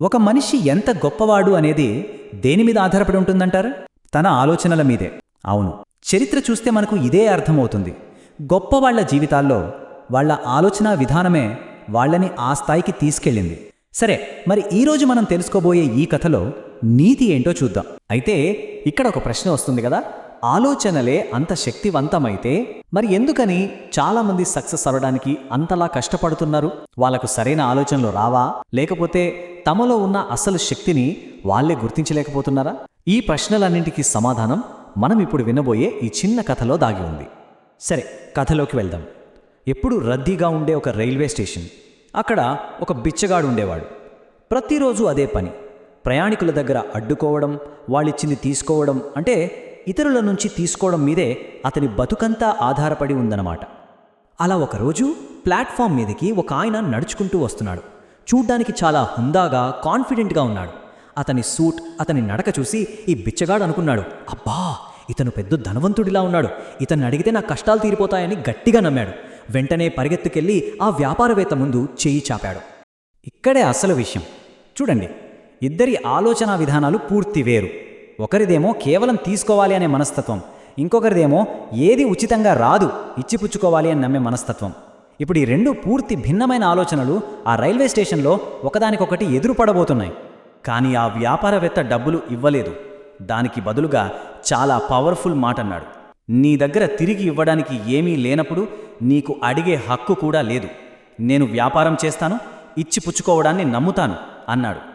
ఒక మనిషి ఎంత గొప్పవాడు అనేది దేని మీద ఆధారపడి ఉంటుందంటారు? తన ఆలోచనల మీదే. అవును, చరిత్ర చూస్తే మనకు ఇదే అర్థమవుతుంది. గొప్పవాళ్ల జీవితాల్లో వాళ్ల ఆలోచనా విధానమే వాళ్లని ఆ స్థాయికి తీసుకెళ్ళింది. సరే, మరి ఈరోజు మనం తెలుసుకోబోయే ఈ కథలో నీతి ఏంటో చూద్దాం. అయితే ఇక్కడ ఒక ప్రశ్న వస్తుంది కదా, ఆలోచనలే అంత శక్తివంతమైతే మరి ఎందుకని చాలామంది సక్సెస్ అవ్వడానికి అంతలా కష్టపడుతున్నారు? వాళ్లకు సరైన ఆలోచనలు రావా, లేకపోతే తమలో ఉన్న అసలు శక్తిని వాళ్లే గుర్తించలేకపోతున్నారా? ఈ ప్రశ్నలన్నింటికీ సమాధానం మనం ఇప్పుడు వినబోయే ఈ చిన్న కథలో దాగి ఉంది. సరే, కథలోకి వెళ్దాం. ఎప్పుడు రద్దీగా ఉండే ఒక రైల్వే స్టేషన్. అక్కడ ఒక బిచ్చగాడు ఉండేవాడు. ప్రతిరోజు అదే పని. ప్రయాణికుల దగ్గర అడ్డుకోవడం, వాళ్ళిచ్చింది తీసుకోవడం, అంటే ఇతరుల నుంచి తీసుకోవడం మీదే అతని బతుకంతా ఆధారపడి ఉందన్నమాట. అలా ఒకరోజు ప్లాట్ఫామ్ మీదకి ఒక ఆయన నడుచుకుంటూ వస్తున్నాడు. చూడ్డానికి చాలా హుందాగా, కాన్ఫిడెంట్గా ఉన్నాడు. అతని సూట్, అతని నడక చూసి ఈ బిచ్చగాడు అనుకున్నాడు, అబ్బా, ఇతను పెద్ద ధనవంతుడిలా ఉన్నాడు, ఇతన్ని అడిగితే నా కష్టాలు తీరిపోతాయని గట్టిగా నమ్మాడు. వెంటనే పరిగెత్తుకెళ్ళి ఆ వ్యాపారవేత్త ముందు చేయి చాపాడు. ఇక్కడే అసలు విషయం. చూడండి, ఇద్దరి ఆలోచనా విధానాలు పూర్తి వేరు. ఒకరిదేమో కేవలం తీసుకోవాలి అనే మనస్తత్వం, ఇంకొకరిదేమో ఏది ఉచితంగా రాదు, ఇచ్చిపుచ్చుకోవాలి అని నమ్మే మనస్తత్వం. ఇప్పుడు ఈ రెండు పూర్తి భిన్నమైన ఆలోచనలు ఆ రైల్వే స్టేషన్లో ఒకదానికొకటి ఎదురుపడబోతున్నాయి. కానీ ఆ వ్యాపారవేత్త డబ్బులు ఇవ్వలేదు. దానికి బదులుగా చాలా పవర్ఫుల్ మాట అన్నాడు. నీ దగ్గర తిరిగి ఇవ్వడానికి ఏమీ లేనప్పుడు నీకు అడిగే హక్కు కూడా లేదు. నేను వ్యాపారం చేస్తాను, ఇచ్చిపుచ్చుకోవడాన్ని నమ్ముతాను అన్నాడు.